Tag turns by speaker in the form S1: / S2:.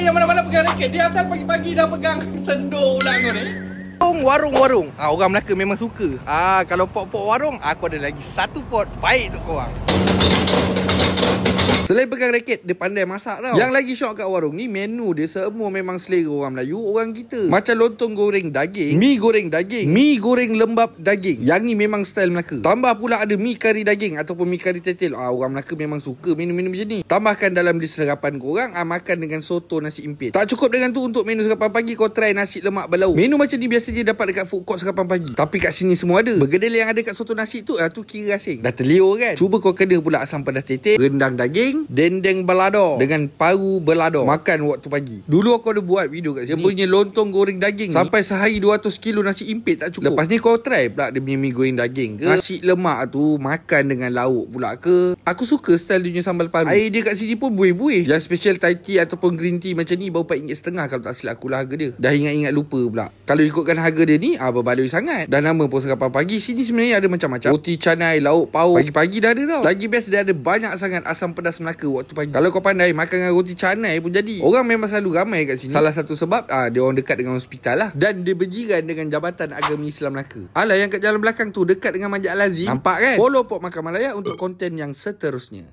S1: yang mana-mana pegang raket. Dia asal pagi-pagi dah pegang sendok pula kau ni. Warung. Orang Melaka memang suka. Kalau pot-pot warung, aku ada lagi satu pot baik untuk korang. Selain pegang raket, dia pandai masak tau. Yang lagi syok kat warung ni, menu dia semua memang selera orang Melayu, orang kita. Macam lontong goreng daging, mi goreng daging, mi goreng lembap daging. Yang ni memang style Melaka. Tambah pula ada mi kari daging ataupun mi kari tetel. Orang Melaka memang suka menu-menu macam ni. Tambahkan dalam list sarapan korang, makan dengan soto nasi impit. Tak cukup dengan tu, untuk menu sarapan pagi, kau try nasi lemak berlauk. Menu macam ni biasanya dapat dekat food court sarapan pagi. Tapi kat sini semua ada. Bergedil yang ada kat soto nasi tu, tu kira asing. Dah terliur kan? Cuba kau kena pula asam pedas tetel, rendang daging, dendeng balado dengan paru belado. Makan waktu pagi. Dulu aku ada buat video kat sini. Dia punya lontong goreng daging sampai sehari 200 kilo nasi impit tak cukup. Lepas ni kau try pula dia punya mi goreng daging ke, nasi lemak tu makan dengan lauk pula ke. Aku suka style dia punya sambal paru. Air dia kat sini pun buih-buih. Yang special Thai tea ataupun green tea macam ni baru RM4.5 kalau tak silap aku lah harga dia. Dah ingat-ingat lupa pula. Kalau ikutkan harga dia ni, berbaloi sangat. Dah nama pun sarapan pagi. Sini sebenarnya ada macam-macam. Roti canai, lauk pauk. Pagi-pagi dah ada tau. Lagi best, dia ada banyak sangat asam pedas Melaka waktu pagi. Kalau kau pandai makan dengan roti canai pun jadi. Orang memang selalu ramai kat sini. Salah satu sebab dia orang dekat dengan hospital lah. Dan dia berjiran dengan Jabatan Agama Islam Melaka. Yang kat jalan belakang tu dekat dengan Masjid Al-Azim. Nampak kan? Follow Pok Makan Malaya untuk konten yang seterusnya.